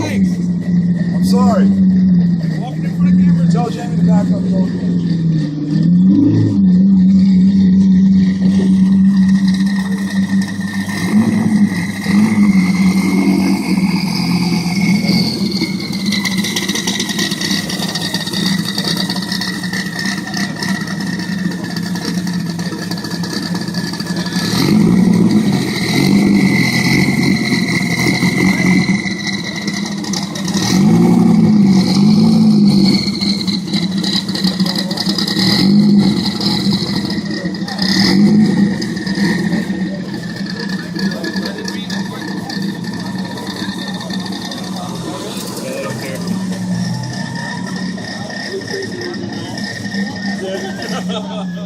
Thanks. I'm sorry. Walking in front of camera. Tell Jamie to back up. I don't care.